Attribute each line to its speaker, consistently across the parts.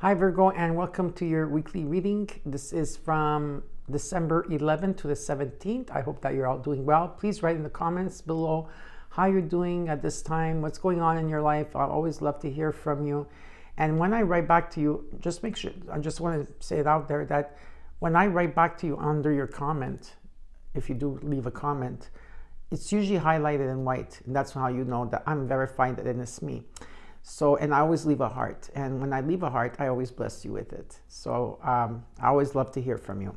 Speaker 1: Hi Virgo, and welcome to your weekly reading. This is from December 11th to the 17th. I hope that you're all doing well. Please write in the comments below how you're doing at this time, what's going on in your life. I always love to hear from you. And when I write back to you, just make sure, I just want to say it out there that when I write back to you under your comment, if you do leave a comment, it's usually highlighted in white. And that's how you know that I'm verified that it's me. So, and I always leave a heart. And when I leave a heart, I always bless you with it. So I always love to hear from you.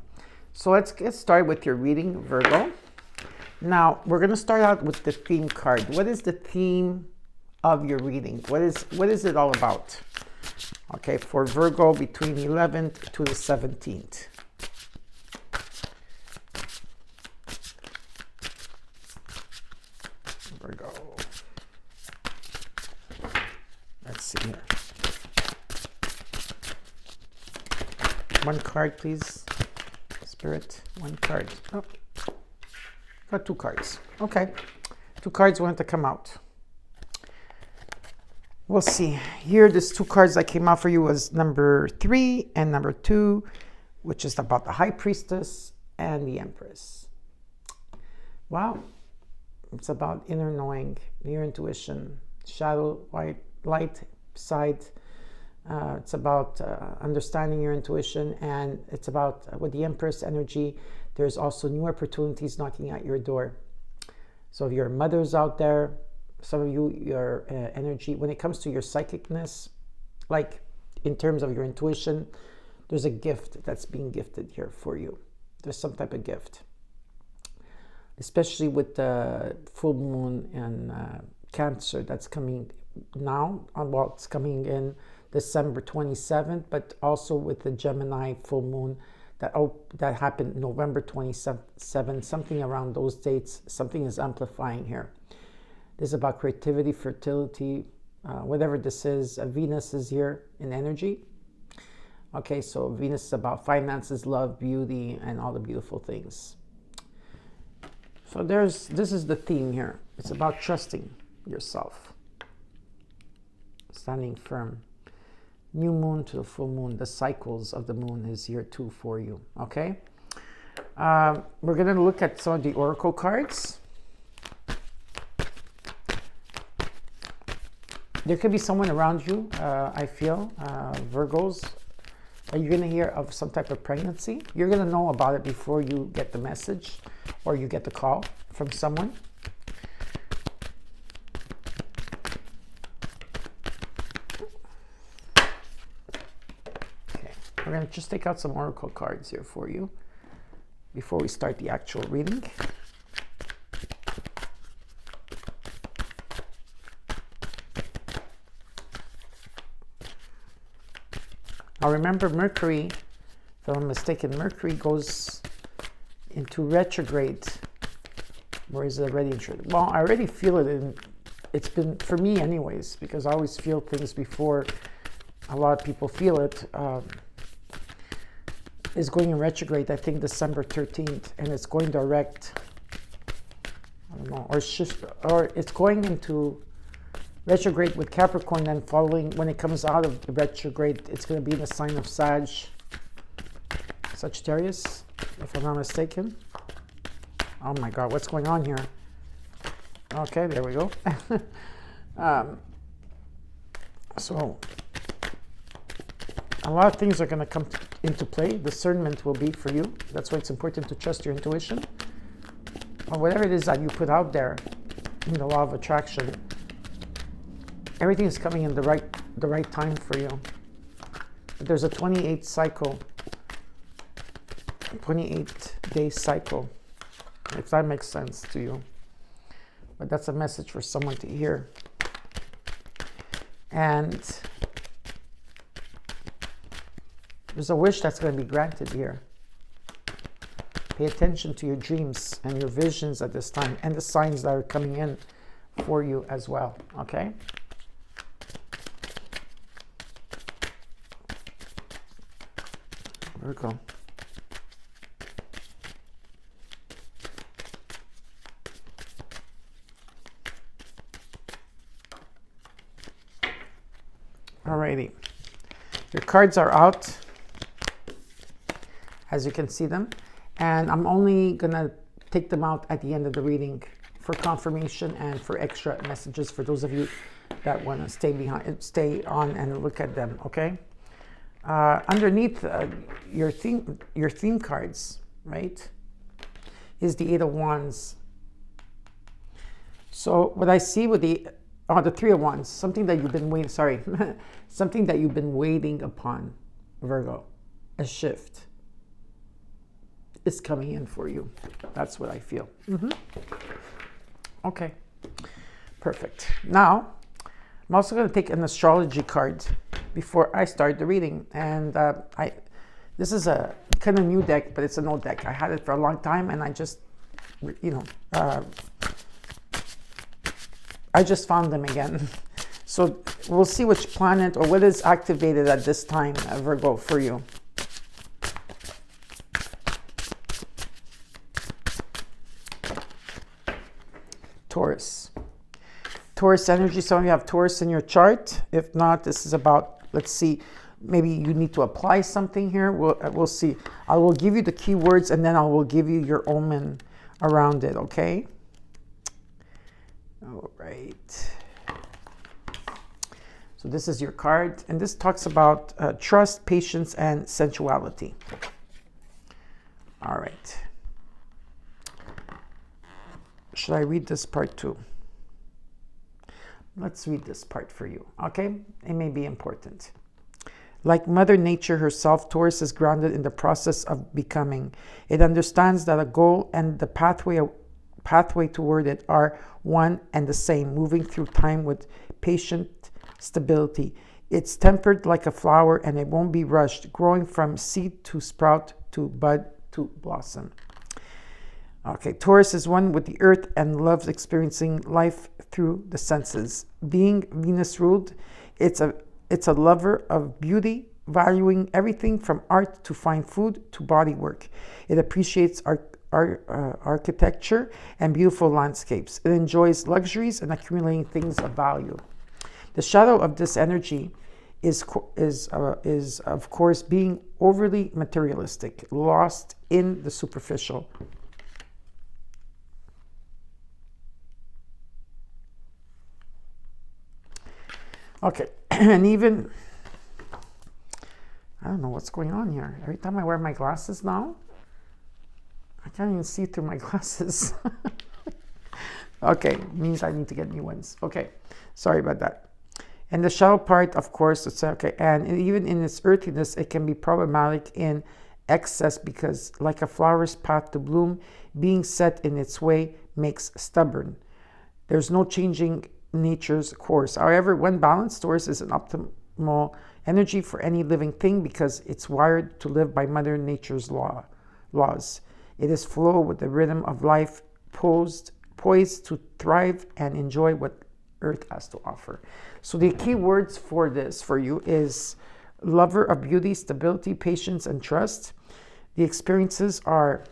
Speaker 1: So let's get started with your reading, Virgo. Now, we're going to start out with the theme card. What is the theme of your reading? What is it all about? Okay, for Virgo between the 11th to the 17th. Virgo. Let's see here. One card, please. Spirit, one card. Oh, got two cards. Okay. Two cards want to come out. We'll see. Here, these two cards that came out for you was number 3 and number 2, which is about the High Priestess and the Empress. Wow. It's about inner knowing, your intuition, shadow, light side. It's about understanding your intuition, and it's about with the Empress energy, there's also new opportunities knocking at your door. So if your mothers out there, some of you, your energy, when it comes to your psychicness, like in terms of your intuition, there's a gift that's being gifted here for you. There's some type of gift. Especially with the full moon and Cancer that's coming now. Well, it's coming in December 27th, but also with the Gemini full moon that happened November 27th, something around those dates. Something is amplifying here. This is about creativity, fertility, whatever this is. Venus is here in energy. Okay, so Venus is about finances, love, beauty, and all the beautiful things. So this is the theme here. It's about trusting yourself. Standing firm. New moon to the full moon. The cycles of the moon is here too for you. Okay? We're going to look at some of the oracle cards. There could be someone around you, I feel, Virgos. Are you going to hear of some type of pregnancy? You're going to know about it before you get the message or you get the call from someone. Okay, we're going to just take out some oracle cards here for you before we start the actual reading. Now remember, Mercury, if I'm mistaken, Mercury goes into retrograde. Or is it already in retrograde? Well, I already feel it. It's been, for me anyways, because I always feel things before a lot of people feel it. Is going in retrograde, I think December 13th, and it's going direct. I don't know, or shift, or it's going into retrograde with Capricorn, then following, when it comes out of the retrograde, it's going to be in the sign of Sagittarius, if I'm not mistaken. Oh my God, what's going on here? Okay, there we go. So, a lot of things are going to come into play. Discernment will be for you. That's why it's important to trust your intuition. Or whatever it is that you put out there in the law of attraction, everything is coming in the right time for you. There's a 28 cycle, 28-day cycle, if that makes sense to you. But that's a message for someone to hear. And there's a wish that's going to be granted here. Pay attention to your dreams and your visions at this time, and the signs that are coming in for you as well. Okay? Virgo. Alrighty. Your cards are out, as you can see them. And I'm only going to take them out at the end of the reading for confirmation and for extra messages for those of you that want to stay on and look at them, okay? Underneath your theme cards, right, is the Eight of Wands. So what I see with the Three of Wands, something that you've been waiting, something that you've been waiting upon, Virgo, a shift is coming in for you. That's what I feel. Okay, perfect. Now, I'm also going to take an astrology card before I start the reading. And this is a kind of new deck, but it's an old deck. I had it for a long time, and I just, I just found them again. So we'll see which planet or what is activated at this time, Virgo, for you. Taurus. Taurus energy. Some of you have Taurus in your chart. If not, this is about, let's see, maybe you need to apply something here. We'll see. I will give you the keywords and then I will give you your omen around it, okay? All right. So this is your card, and this talks about trust, patience, and sensuality. All right. Should I read this part too? Let's read this part for you, okay? It may be important. Like Mother Nature herself, Taurus is grounded in the process of becoming. It understands that a goal and the pathway toward it are one and the same, moving through time with patient stability. It's tempered like a flower and it won't be rushed, growing from seed to sprout to bud to blossom. Okay, Taurus is one with the earth and loves experiencing life through the senses. Being Venus ruled, it's a lover of beauty, valuing everything from art to fine food to body work. It appreciates architecture and beautiful landscapes. It enjoys luxuries and accumulating things of value. The shadow of this energy is of course being overly materialistic, lost in the superficial. Okay, and even, I don't know what's going on here. Every time I wear my glasses now, I can't even see through my glasses. Okay, means I need to get new ones. Okay, sorry about that. And the shadow part, of course, it's okay. And even in its earthiness, it can be problematic in excess because, like a flower's path to bloom, being set in its way makes stubborn. There's no changing nature's course. However, when balanced, Taurus is an optimal energy for any living thing because it's wired to live by Mother Nature's laws. It is flow with the rhythm of life, poised to thrive and enjoy what Earth has to offer. So the key words for this for you is lover of beauty, stability, patience, and trust. The experiences are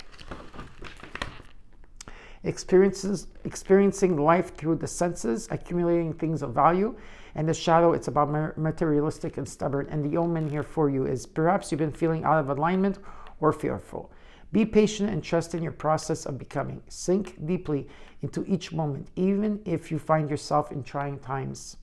Speaker 1: experiencing life through the senses, accumulating things of value. And the shadow, it's about materialistic and stubborn. And the omen here for you is perhaps you've been feeling out of alignment or fearful. Be patient and trust in your process of becoming. Sink deeply into each moment, even if you find yourself in trying times.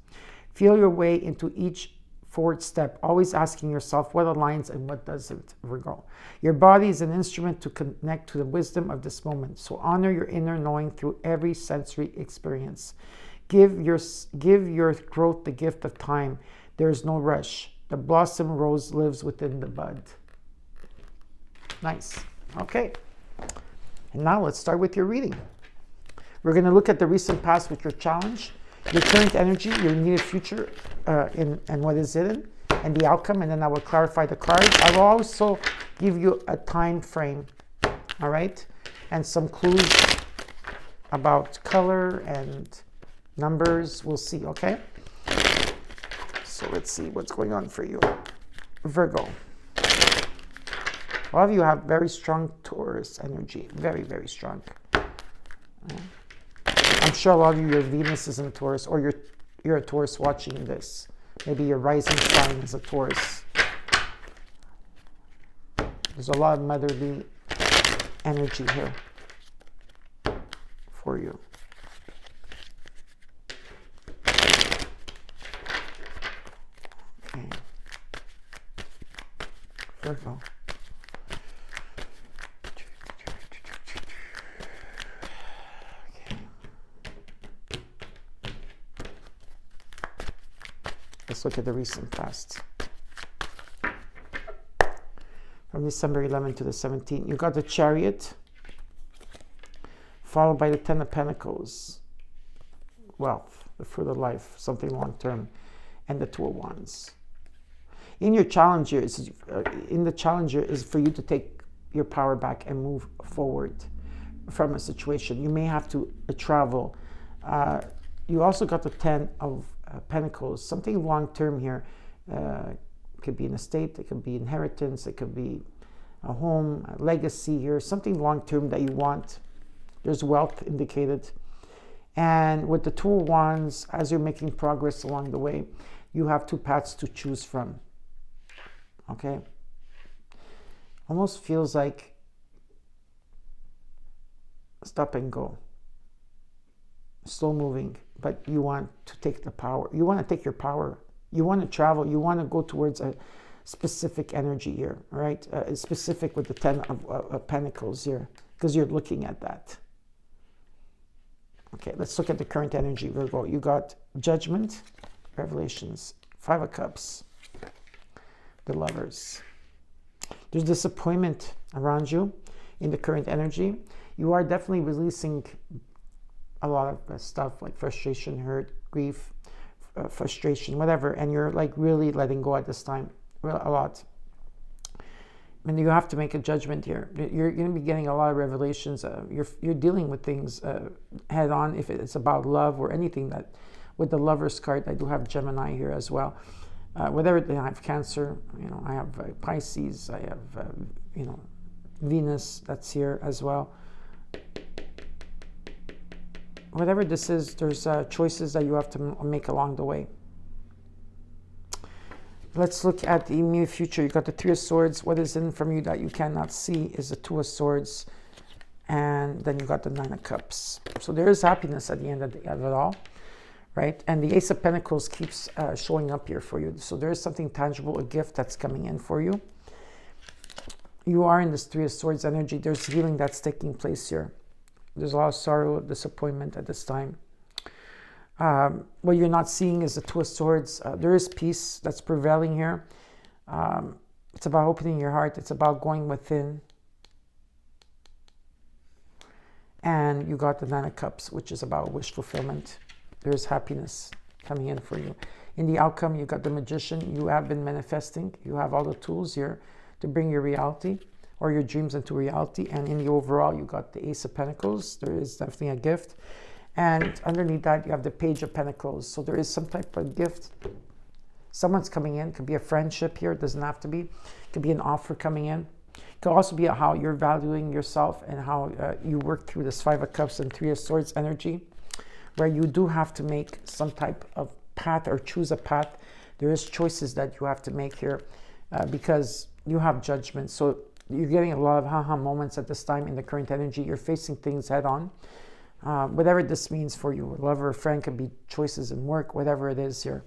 Speaker 1: Feel your way into each forward step, always asking yourself what aligns and what doesn't, Virgo. Your body is an instrument to connect to the wisdom of this moment, so honor your inner knowing through every sensory experience. Give your growth the gift of time. There is no rush. The blossom rose lives within the bud. Nice. Okay. And now let's start with your reading. We're going to look at the recent past with your challenge, your current energy, your immediate future, and what is hidden, and the outcome, and then I will clarify the cards. I will also give you a time frame, all right, and some clues about color and numbers. We'll see, okay? So let's see what's going on for you. Virgo. A lot of you have very strong Taurus energy, very, very strong. I'm sure a lot of you, your Venus is in Taurus, or you're a Taurus watching this. Maybe your rising sign is a Taurus. There's a lot of motherly energy here for you. Okay. Virgo. Let's look at the recent past. From December 11th to the 17th, you got the Chariot, followed by the Ten of Pentacles, wealth, the fruit of life, something long-term, and the Two of Wands. In your challenger, the challenger is for you to take your power back and move forward from a situation. You may have to travel. You also got the Ten of Pentacles, something long-term here. It could be an estate, it could be inheritance, it could be a home, a legacy here, something long-term that you want. There's wealth indicated. And with the Two of Wands, as you're making progress along the way, you have two paths to choose from. Okay? Almost feels like stop and go. Slow moving, but you want to take the power. You want to take your power. You want to travel. You want to go towards a specific energy here, right? Specific with the Ten of Pentacles here, because you're looking at that. Okay, let's look at the current energy, Virgo. You got Judgment, Revelations, Five of Cups, the Lovers. There's disappointment around you in the current energy. You are definitely releasing a lot of stuff like frustration, hurt, grief, frustration, whatever, and you're like really letting go at this time a lot. And you have to make a judgment here. You're going to be getting a lot of revelations. You're dealing with things head on, if it's about love or anything. That with the Lovers card, I do have Gemini here as well. Whatever, I have Cancer, I have Pisces, I have Venus that's here as well. Whatever this is, there's choices that you have to make along the way. Let's look at the immediate future. You got the Three of Swords. What is in from you that you cannot see is the Two of Swords. And then you got the Nine of Cups. So there is happiness at the end of it all, right? And the Ace of Pentacles keeps showing up here for you. So there is something tangible, a gift that's coming in for you. You are in this Three of Swords energy. There's healing that's taking place here. There's a lot of sorrow, disappointment at this time. What you're not seeing is the Two of Swords. There is peace that's prevailing here. It's about opening your heart. It's about going within. And you got the Nine of Cups, which is about wish fulfillment. There's happiness coming in for you. In the outcome, you got the Magician. You have been manifesting. You have all the tools here to bring your reality or your dreams into reality. And in the overall, you got the Ace of Pentacles. There is definitely a gift. And underneath that, you have the Page of Pentacles. So there is some type of gift. Someone's coming in. Could be a friendship here. It doesn't have to be. It could be an offer coming in. It could also be how you're valuing yourself and how you work through this Five of Cups and Three of Swords energy, where you do have to make some type of path or choose a path. There is choices that you have to make here because you have judgment. So you're getting a lot of ha-ha moments at this time in the current energy. You're facing things head on. Whatever this means for you, a lover or friend, could be choices in work, whatever it is here.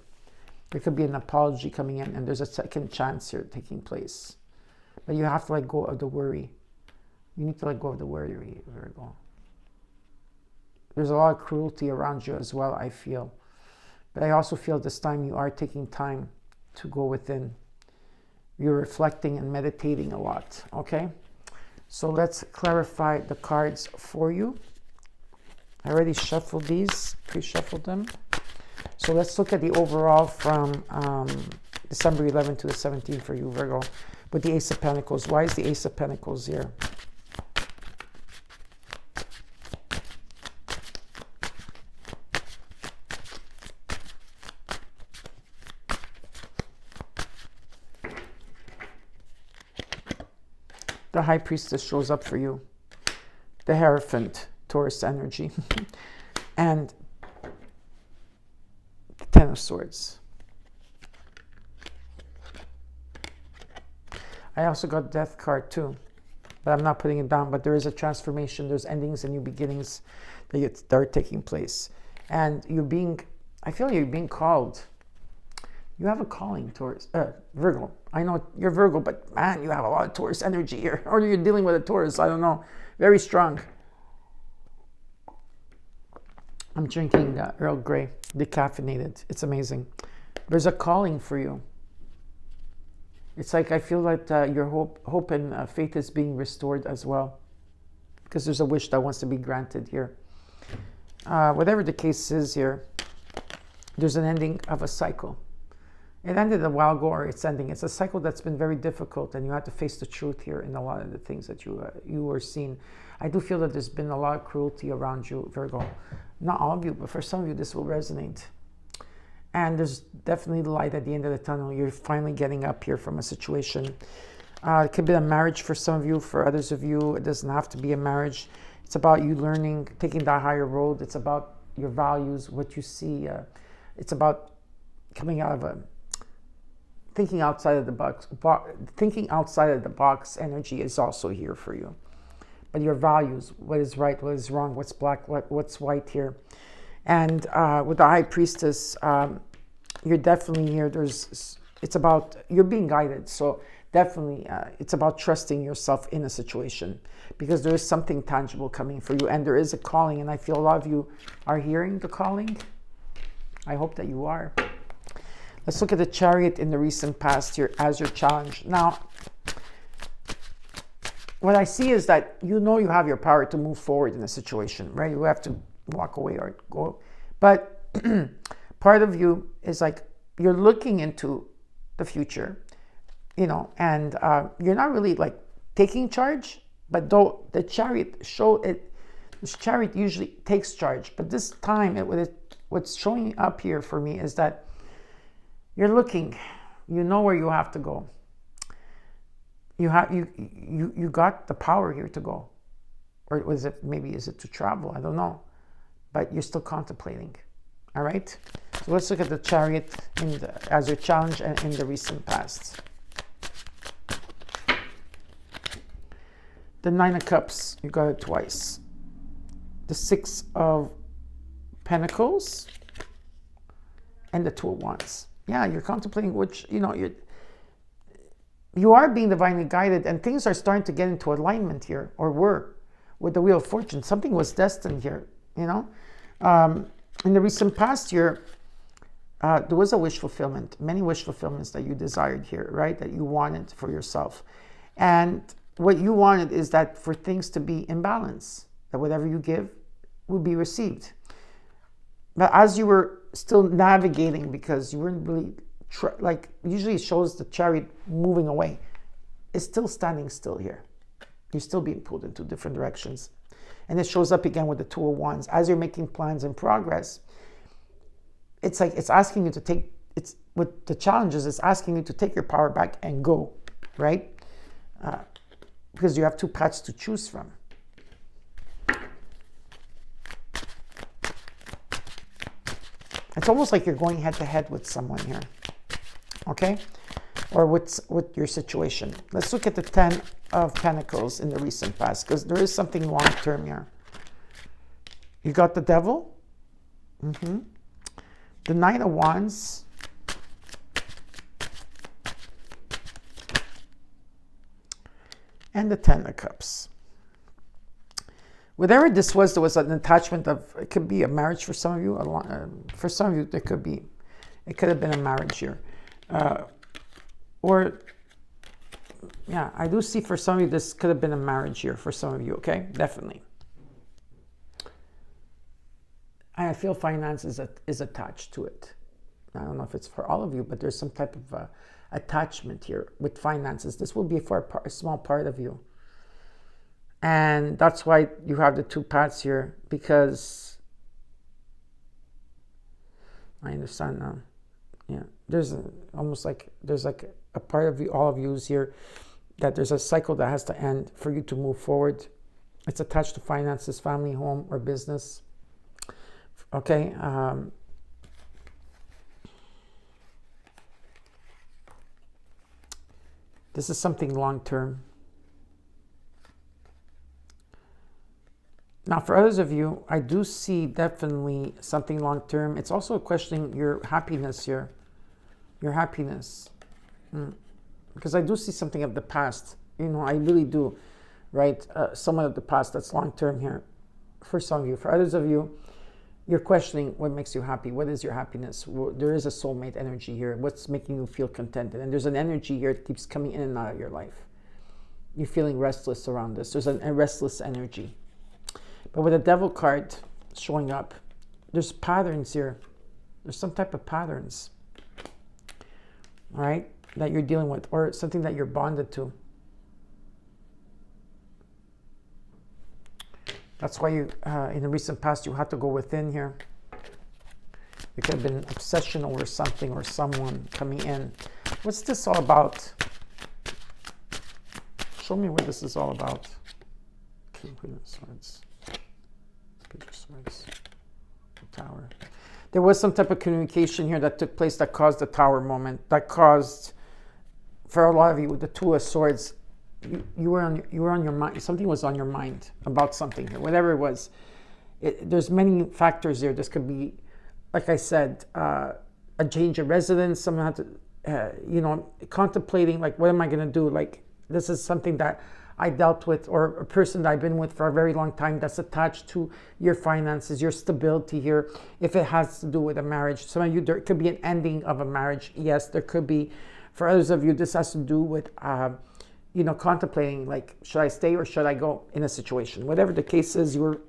Speaker 1: There could be an apology coming in, and there's a second chance here taking place. But you have to let go of the worry. You need to let go of the worry, Virgo. There's a lot of cruelty around you as well, I feel. But I also feel this time you are taking time to go within. You're reflecting and meditating a lot, okay? So let's clarify the cards for you. I already shuffled these, pre-shuffled them. So let's look at the overall from December 11th to the 17th for you, Virgo, with the Ace of Pentacles. Why is the Ace of Pentacles here? The High Priestess shows up for you. The Hierophant, Taurus energy. And the Ten of Swords. I also got death card too, but I'm not putting it down. But there is a transformation. There's endings and new beginnings that are taking place. And I feel you're being called. You have a calling towards Virgo. I know you're Virgo, but man, you have a lot of Taurus energy here. Or you're dealing with a Taurus, I don't know. Very strong. I'm drinking Earl Grey, decaffeinated. It's amazing. There's a calling for you. It's like I feel like your hope and faith is being restored as well. Because there's a wish that wants to be granted here. Whatever the case is here, there's an ending of a cycle. It ended a while ago, or it's ending. It's a cycle that's been very difficult, and you have to face the truth here in a lot of the things that you were seeing. I do feel that there's been a lot of cruelty around you, Virgo. Not all of you, but for some of you, this will resonate. And there's definitely light at the end of the tunnel. You're finally getting up here from a situation. It could be a marriage for some of you. For others of you, it doesn't have to be a marriage. It's about you learning, taking that higher road. It's about your values, what you see. It's about coming out of thinking outside of the box. Thinking outside of the box energy is also here for you. But your values, what is right, what is wrong, what's black, what's white here. And with the High Priestess, you're definitely here. It's about, you're being guided. So definitely, it's about trusting yourself in a situation, because there is something tangible coming for you, and there is a calling. And I feel a lot of you are hearing the calling. I hope that you are. Let's look at the Chariot in the recent past here as your challenge. Now, what I see is that you know you have your power to move forward in a situation, right? You have to walk away or go. But part of you is like, you're looking into the future, you know, and you're not really like taking charge, but though the Chariot this Chariot usually takes charge. But this time, what's showing up here for me is that you're looking, you know where you have to go. You got the power here to go. Or is it to travel? I don't know. But you're still contemplating. All right? So let's look at the Chariot as your challenge and in the recent past. The Nine of Cups, you got it twice. The Six of Pentacles and the Two of Wands. Yeah, you're contemplating which, you are being divinely guided, and things are starting to get into alignment here, or were, with the Wheel of Fortune. Something was destined here, in the recent past year, there was a wish fulfillment, many wish fulfillments that you desired here, right? That you wanted for yourself. And what you wanted is that for things to be in balance, that whatever you give will be received. But as you were still navigating, because you weren't really, usually it shows the Chariot moving away. It's still standing still here. You're still being pulled into different directions. And it shows up again with the Two of Wands. As you're making plans and progress, it's like it's asking you to take, it's with the challenges, it's asking you to take your power back and go, right? Because you have two paths to choose from. It's almost like you're going head to head with someone here, okay? Or with your situation. Let's look at the Ten of Pentacles in the recent past, because there is something long-term here. You got the Devil, the Nine of Wands, and the Ten of Cups. Whatever this was, there was an attachment of, it could be a marriage for some of you. For some of you, it could have been a marriage here. I do see for some of you, this could have been a marriage here for some of you, okay? Definitely. I feel finance is attached to it. I don't know if it's for all of you, but there's some type of attachment here with finances. This will be for a small part of you. And that's why you have the two paths here, because I understand now. Yeah, there's a part of you, all of you is here, that there's a cycle that has to end for you to move forward. It's attached to finances, family, home, or business. Okay. This is something long-term. Now, for others of you, I do see definitely something long-term. It's also questioning your happiness here. Your happiness. Because I do see something of the past. You know, I really do. Right? Someone of the past that's long-term here. For some of you. For others of you, you're questioning what makes you happy. What is your happiness? There is a soulmate energy here. What's making you feel contented? And there's an energy here that keeps coming in and out of your life. You're feeling restless around this. There's a restless energy. But with a devil card showing up, there's patterns here. There's some type of patterns, all right, that you're dealing with, or something that you're bonded to. That's why you, in the recent past, you had to go within here. There could have been obsession over something or someone coming in. What's this all about? Show me what this is all about. King, Queen of Swords. Page of Swords. The Tower. There was some type of communication here that took place that caused the Tower moment. That caused, for a lot of you, with the Two of Swords, you were on your mind. Something was on your mind about something here, whatever it was. There's many factors here. This could be, like I said, a change of residence. Someone had to, contemplating, like, what am I going to do? Like, this is something that I dealt with, or a person that I've been with for a very long time that's attached to your finances, your stability here. If it has to do with a marriage, some of you, there could be an ending of a marriage. Yes, there could be. For others of you, this has to do with, contemplating, like, should I stay or should I go in a situation? Whatever the case is, you were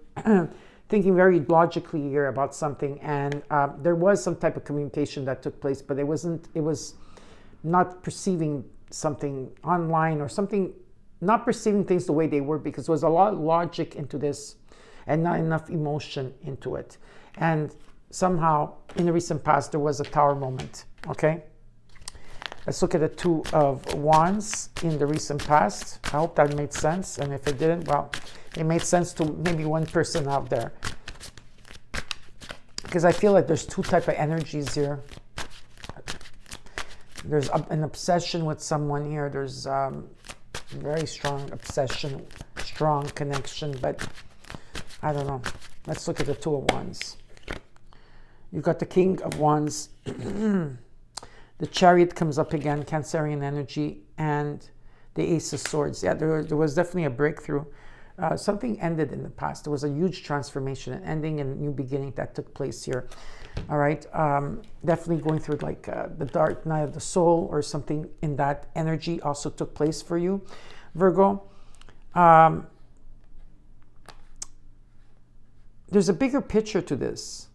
Speaker 1: thinking very logically here about something, and there was some type of communication that took place, but it was not perceiving something online or something, not perceiving things the way they were, because there was a lot of logic into this and not enough emotion into it. And somehow in the recent past, there was a Tower moment, okay? Let's look at the Two of Wands in the recent past. I hope that made sense. And if it didn't, well, it made sense to maybe one person out there. Because I feel like there's two types of energies here. There's an obsession with someone here. There's very strong obsession, strong connection, but I don't know. Let's look at the Two of Wands. You've got the King of Wands. The Chariot comes up again, Cancerian energy, and the Ace of Swords. Yeah, there was definitely a breakthrough. Something ended in the past. There was a huge transformation, an ending and a new beginning that took place here. All right, definitely going through like the dark night of the soul, or something in that energy also took place for you, Virgo. There's a bigger picture to this.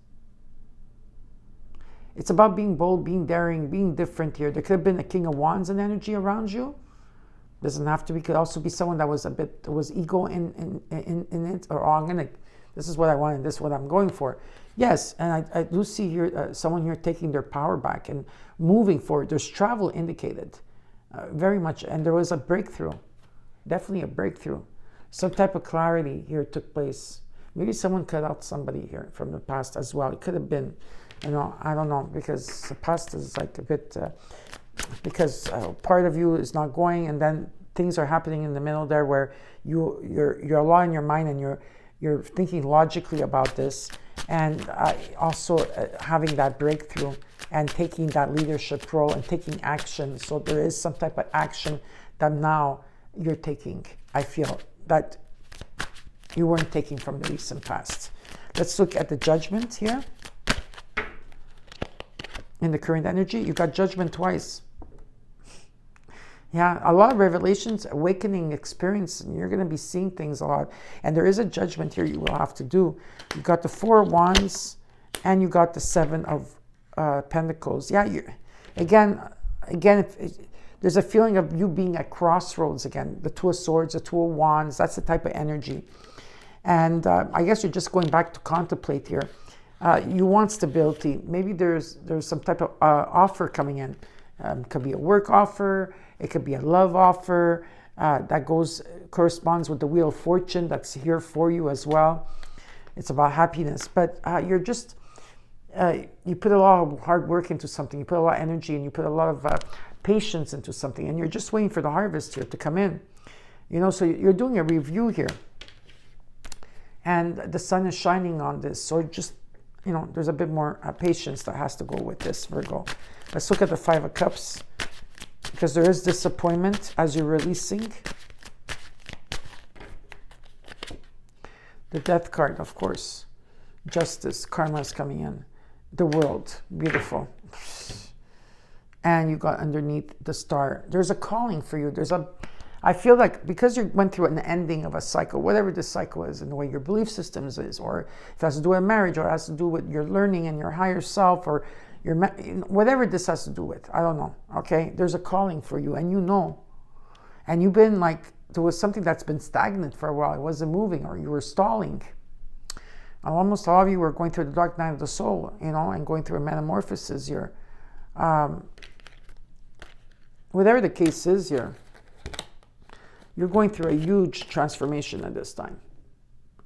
Speaker 1: It's about being bold, being daring, being different here. There could have been a King of Wands and energy around you. Doesn't have to be. Could also be someone that was was ego in it, or, oh, this is what I want and this is what I'm going for. Yes, and I do see here someone here taking their power back and moving forward. There's travel indicated, very much, and there was a breakthrough, definitely a breakthrough. Some type of clarity here took place. Maybe someone cut out somebody here from the past as well. It could have been, I don't know, because the past is like a bit, because part of you is not going, and then things are happening in the middle there where you're a lot in your mind, and you're thinking logically about this, and also having that breakthrough and taking that leadership role and taking action. So there is some type of action that now you're taking. I feel that you weren't taking from the recent past. Let's look at the Judgment here. In the current energy, you got Judgment twice. Yeah, a lot of revelations, awakening experience, and you're going to be seeing things a lot. And there is a judgment here you will have to do. You got the Four of Wands, and you got the Seven of Pentacles. Yeah, again, there's a feeling of you being at crossroads again. The Two of Swords, the Two of Wands, that's the type of energy. And I guess you're just going back to contemplate here. You want stability. Maybe there's some type of offer coming in. It could be a work offer. It could be a love offer that corresponds with the Wheel of Fortune that's here for you as well. It's about happiness, but you're just you put a lot of hard work into something. You put a lot of energy, and you put a lot of patience into something, and you're just waiting for the harvest here to come in. You know, so you're doing a review here. And the sun is shining on this. So just, you know, there's a bit more patience that has to go with this, Virgo. Let's look at the Five of Cups, because there is disappointment as you're releasing. The Death card, of course. Justice, karma is coming in. The World, beautiful. And you got underneath the Star. There's a calling for you. I feel like because you went through an ending of a cycle, whatever this cycle is, and the way your belief systems is, or if it has to do with marriage, or it has to do with your learning and your higher self, or your whatever this has to do with, I don't know, okay? There's a calling for you, and you know. And you've been like, there was something that's been stagnant for a while. It wasn't moving, or you were stalling. Almost all of you were going through the dark night of the soul, you know, and going through a metamorphosis here. Whatever the case is here, you're going through a huge transformation at this time.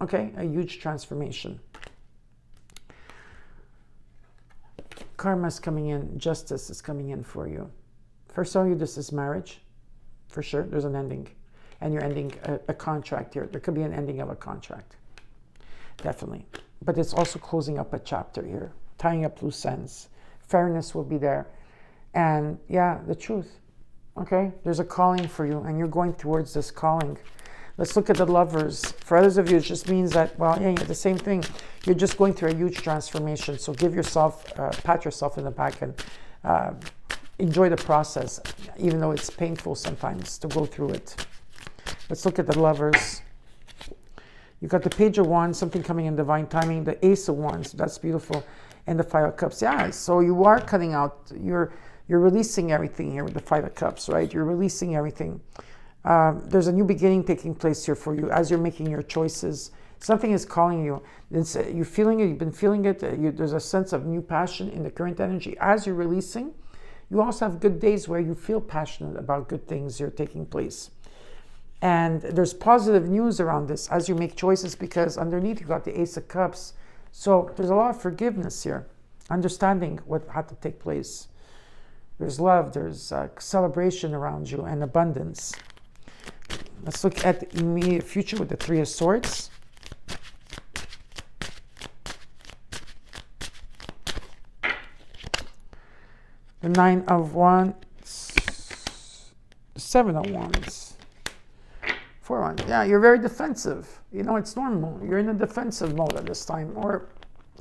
Speaker 1: Okay, a huge transformation. Karma is coming in, justice is coming in for you. For some of you, this is marriage. For sure, there's an ending. And you're ending a contract here. There could be an ending of a contract. Definitely. But it's also closing up a chapter here. Tying up loose ends. Fairness will be there. And yeah, the truth. Okay? There's a calling for you, and you're going towards this calling. Let's look at the Lovers. For others of you, it just means that, well, yeah, the same thing. You're just going through a huge transformation. So give yourself, pat yourself in the back and enjoy the process, even though it's painful sometimes to go through it. Let's look at the Lovers. You got the Page of Wands, something coming in divine timing. The Ace of Wands, that's beautiful. And the Five of Cups. Yeah, so you are cutting out, you're releasing everything here with the Five of Cups, right? You're releasing everything. There's a new beginning taking place here for you as you're making your choices. Something is calling you. You're feeling it, you've been feeling it. There's a sense of new passion in the current energy. As you're releasing, you also have good days where you feel passionate about good things here taking place. And there's positive news around this as you make choices, because underneath you got the Ace of Cups. So there's a lot of forgiveness here, understanding what had to take place. There's love, there's celebration around you, and abundance. Let's look at the immediate future with the Three of Swords. The Nine of Wands, the Seven of Wands, Four of Wands. Yeah, you're very defensive. You know, it's normal. You're in a defensive mode at this time. Or,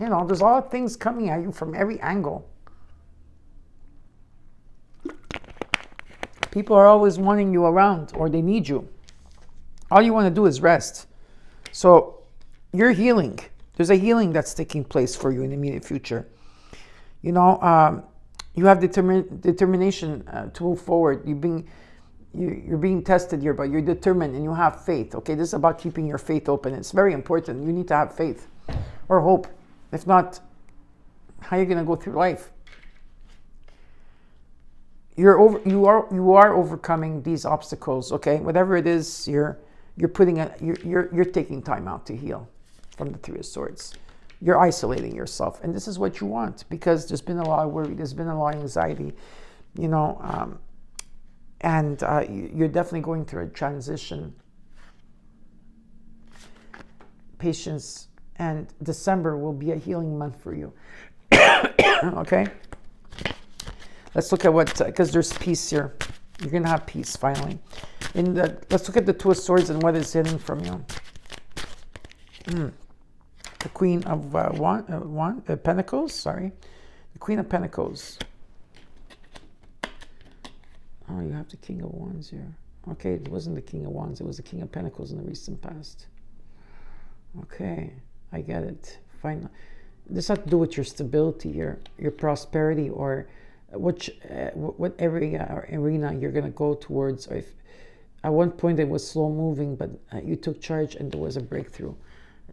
Speaker 1: you know, there's a lot of things coming at you from every angle. People are always wanting you around, or they need you. All you want to do is rest. So you're healing. There's a healing that's taking place for you in the immediate future. You know, you have determination to move forward. You're being tested here, but you're determined and you have faith. Okay, this is about keeping your faith open. It's very important. You need to have faith or hope. If not, how are you going to go through life? You are overcoming these obstacles. Okay, whatever it is, you're taking time out to heal from the Three of Swords. You're isolating yourself, and this is what you want, because there's been a lot of worry, there's been a lot of anxiety, you know, and you're definitely going through a transition. Patience, and December will be a healing month for you. Okay, let's look at what, because there's peace here. You're gonna have peace finally. Let's look at the Two of Swords and what is hidden from you. The Queen of Pentacles, sorry. The Queen of Pentacles. Oh, you have the King of Wands here. Okay, it wasn't the King of Wands, it was the King of Pentacles in the recent past. Okay, I get it. Fine. This has to do with your stability here, your prosperity, or what arena you're going to go towards. Or if at one point it was slow moving, but you took charge and there was a breakthrough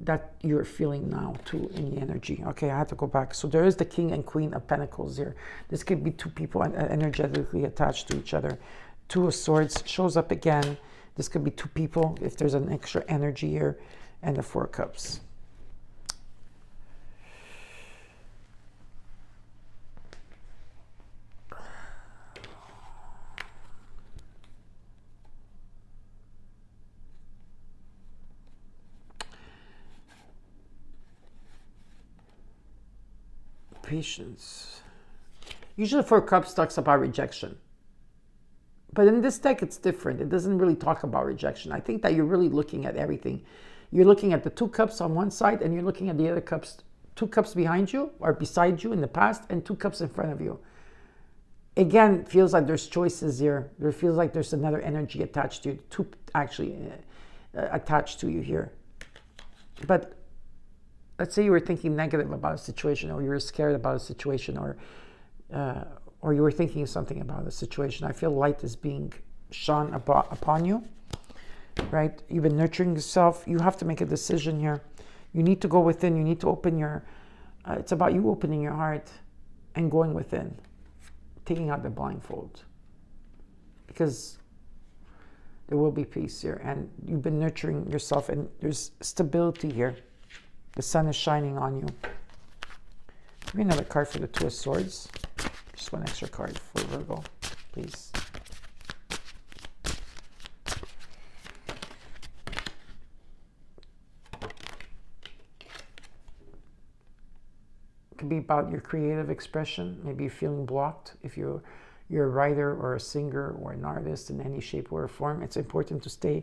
Speaker 1: that you're feeling now too in the energy. Okay, I had to go back. So there is the King and Queen of Pentacles here. This could be two people energetically attached to each other. Two of Swords shows up again. This could be two people if there's an extra energy here. And the Four of Cups. patience. Usually Four of Cups talks about rejection. But in this deck, it's different. It doesn't really talk about rejection. I think that you're really looking at everything. You're looking at the 2 cups on one side, and you're looking at the other cups, 2 cups behind you or beside you in the past, and 2 cups in front of you. Again, feels like there's choices here. There feels like there's another energy attached to you, attached to you here. But let's say you were thinking negative about a situation, or you were scared about a situation, or you were thinking something about a situation. I feel light is being shone upon you, right? You've been nurturing yourself. You have to make a decision here. You need to go within. You need to open your, it's about you opening your heart and going within, taking out the blindfold, because there will be peace here. And you've been nurturing yourself, and there's stability here. The sun is shining on you. Give me another card for the 2 of Swords. Just one extra card for Virgo, please. It could be about your creative expression. Maybe you're feeling blocked. If you're a writer or a singer or an artist in any shape or form, it's important to stay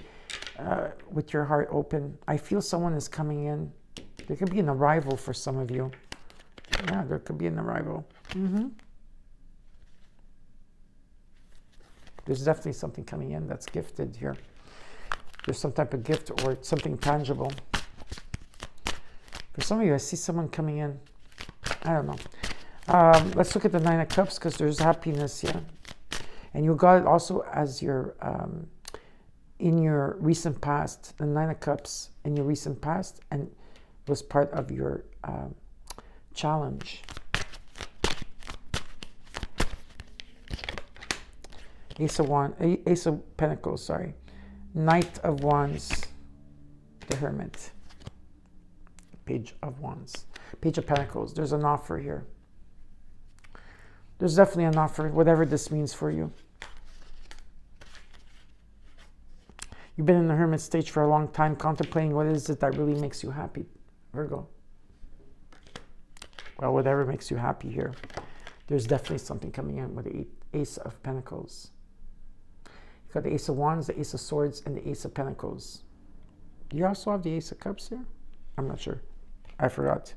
Speaker 1: with your heart open. I feel someone is coming in. There could be an arrival for some of you. Yeah, there could be an arrival. There's definitely something coming in that's gifted here. There's some type of gift or something tangible. For some of you, I see someone coming in. I don't know. Let's look at the 9 of Cups, because there's happiness here. And you got it also as your, in your recent past, the 9 of Cups in your recent past, and was part of your challenge. Ace of Pentacles, sorry. Knight of Wands, the Hermit. Page of Wands. Page of Pentacles. There's an offer here. There's definitely an offer, whatever this means for you. You've been in the Hermit stage for a long time, contemplating what is it that really makes you happy, Virgo. Well, whatever makes you happy here. There's definitely something coming in with the Ace of Pentacles. You got the Ace of Wands, the Ace of Swords, and the Ace of Pentacles. Do you also have the Ace of Cups here? I'm not sure. I forgot.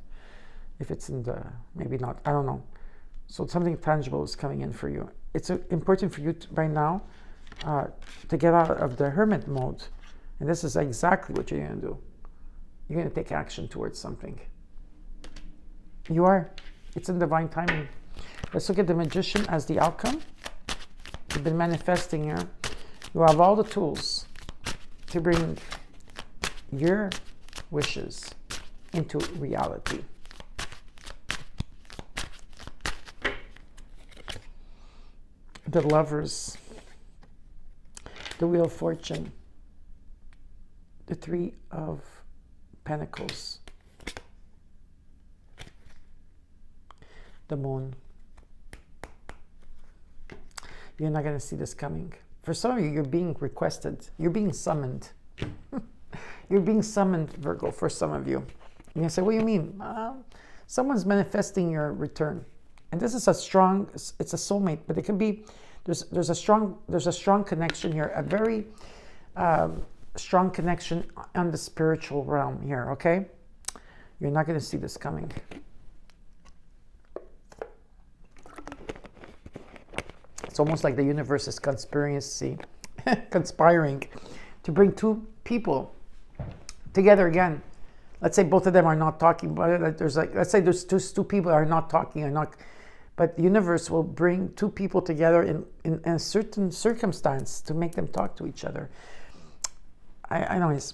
Speaker 1: If it's in the, maybe not, I don't know. So something tangible is coming in for you. It's important for you to, right now to get out of the hermit mode. And this is exactly what you're going to do. You're going to take action towards something. You are. It's in divine timing. Let's look at the Magician as the outcome. You've been manifesting here. You have all the tools to bring your wishes into reality. The Lovers, the Wheel of Fortune, the 3 of Pentacles, the Moon. You're not going to see this coming. For some of you, you're being requested. You're being summoned. You're being summoned, Virgo, for some of you. You're going to say, what do you mean? Someone's manifesting your return. And this is a strong, it's a soulmate, but it can be, there's a strong connection here, a very strong connection on the spiritual realm here, okay? You're not going to see this coming. It's almost like the universe is conspiring to bring 2 people together again. Let's say both of them are not talking, but there's like, let's say there's two people are not talking, but the universe will bring 2 people together in a certain circumstance to make them talk to each other. I know it's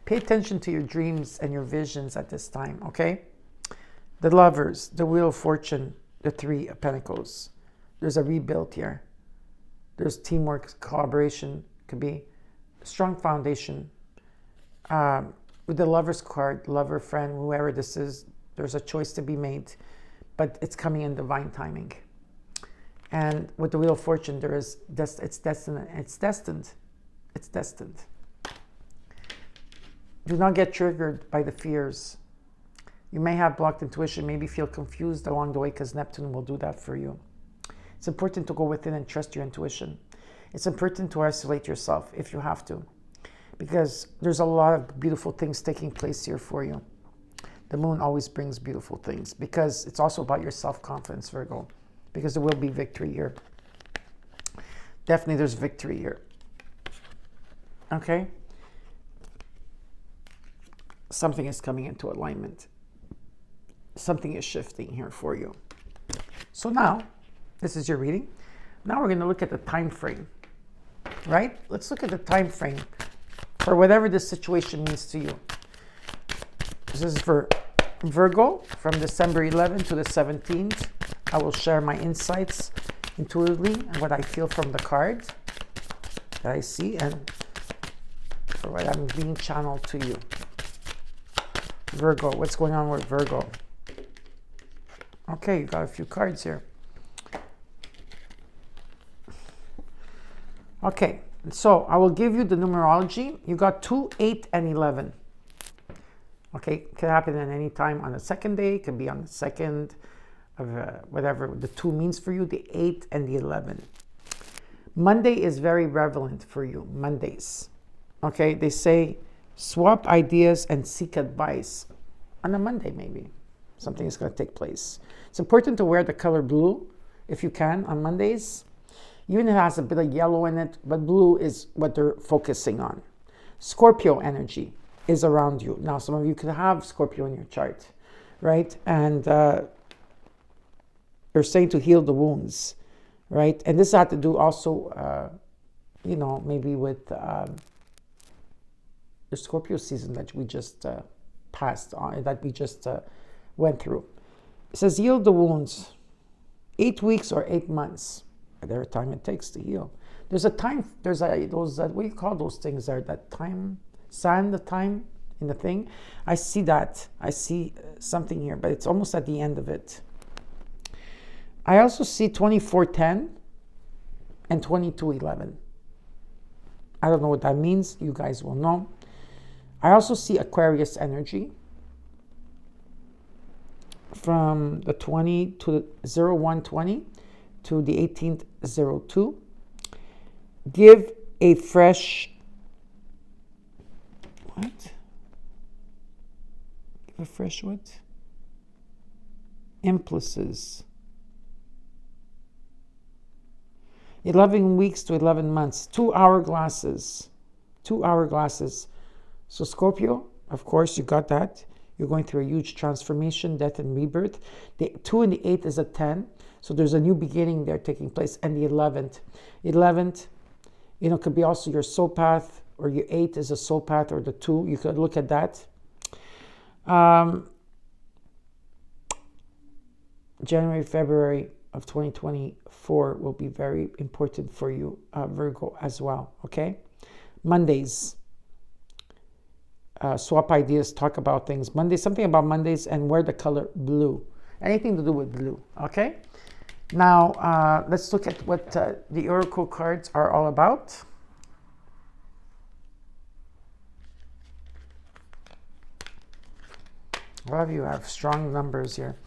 Speaker 1: pay attention to your dreams and your visions at this time, okay? The Lovers, the Wheel of Fortune, the 3 of Pentacles. There's a rebuild here. There's teamwork, collaboration, could be a strong foundation. With the Lover's card, lover, friend, whoever this is, there's a choice to be made, but it's coming in divine timing. And with the Wheel of Fortune, there is it's destined. It's destined. It's destined. Do not get triggered by the fears. You may have blocked intuition, maybe feel confused along the way because Neptune will do that for you. It's important to go within and trust your intuition. It's important to isolate yourself if you have to, because there's a lot of beautiful things taking place here for you. The moon always brings beautiful things because it's also about your self-confidence, Virgo, because there will be victory here. Definitely there's victory here. Okay? Something is coming into alignment. Something is shifting here for you. So now, this is your reading. Now we're going to look at the time frame, right? Let's look at the time frame for whatever this situation means to you. This is for Virgo from December 11th to the 17th. I will share my insights intuitively and what I feel from the cards that I see and for what I'm being channeled to you. Virgo, what's going on with Virgo? Okay, you got a few cards here. Okay, so I will give you the numerology. You got 2, 8, and 11. Okay, it can happen at any time on the second day. It can be on the second of whatever the 2 means for you, the 8 and the 11. Monday is very relevant for you, Mondays. Okay, they say swap ideas and seek advice on a Monday maybe. Something is going to take place. It's important to wear the color blue if you can on Mondays. Even if it has a bit of yellow in it, but blue is what they're focusing on. Scorpio energy is around you. Now, some of you could have Scorpio in your chart, right? And they're saying to heal the wounds, right? And this had to do also, you know, maybe with the Scorpio season that we just passed on, that we just went through. It says heal the wounds, 8 weeks or 8 months. Whatever time it takes to heal. There's a time, there's those, what do you call those things there? That time, sand, the time in the thing. I see that. I see something here, but it's almost at the end of it. I also see 2410 and 2211. I don't know what that means. You guys will know. I also see Aquarius energy from the 20 to the 0120 to the 18th 02. Give a fresh, what? Give a fresh what? Impulses. 11 weeks to 11 months. 2 hourglasses. 2 hourglasses. So Scorpio, of course, you got that. You're going through a huge transformation, death and rebirth. The 2 and the 8 is a 10. So there's a new beginning there taking place. And the 11th. 11th, you know, could be also your soul path, or your 8 is a soul path, or the 2. You could look at that. January, February of 2024 will be very important for you, Virgo, as well. Okay? Mondays. Swap ideas, talk about things. Mondays, something about Mondays, and wear the color blue. Anything to do with blue. Okay? Now, let's look at what the Oracle cards are all about. A lot of you have strong numbers here.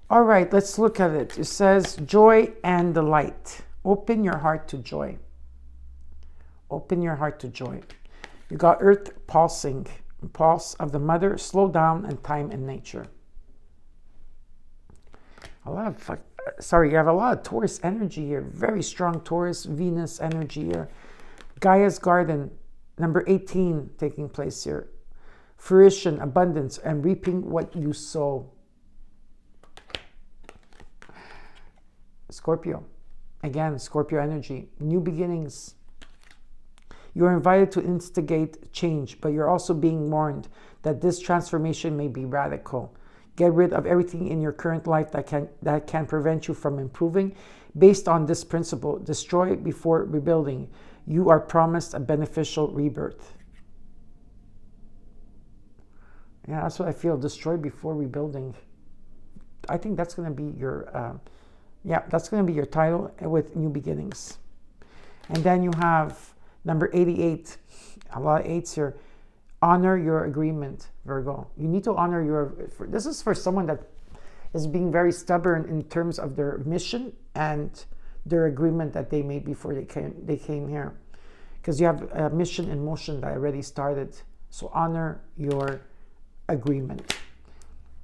Speaker 1: All right, let's look at it. It says joy and delight. Open your heart to joy. Open your heart to joy. You got earth pulsing, pulse of the mother, slow down, and time in nature. A lot of, sorry, you have a lot of Taurus energy here. Very strong Taurus, Venus energy here. Gaia's garden, number 18 taking place here. Fruition, abundance, and reaping what you sow. Scorpio. Again, Scorpio energy. New beginnings. You're invited to instigate change, but you're also being warned that this transformation may be radical. Get rid of everything in your current life that can prevent you from improving. Based on this principle, destroy before rebuilding. You are promised a beneficial rebirth. Yeah, that's what I feel. Destroy before rebuilding. I think that's going to be your, that's going to be your title with new beginnings. And then you have number 88. A lot of 8s here. Honor your agreement, Virgo. You need to honor your, this is for someone that is being very stubborn in terms of their mission and their agreement that they made before they came here. Because you have a mission in motion that already started. So honor your agreement.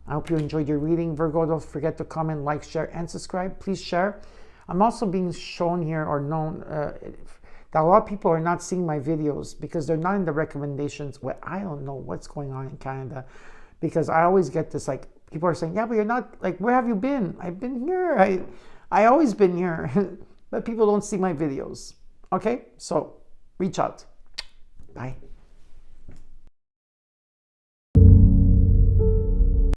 Speaker 1: I hope you enjoyed your reading, Virgo. Don't forget to comment, like, share, and subscribe. Please share. I'm also being shown here or known that a lot of people are not seeing my videos because they're not in the recommendations. Well, I don't know what's going on in Canada, because I always get this, like, people are saying, yeah, but you're not, like, where have you been? I've been here. I always been here. But people don't see my videos. Okay, so reach out. Bye.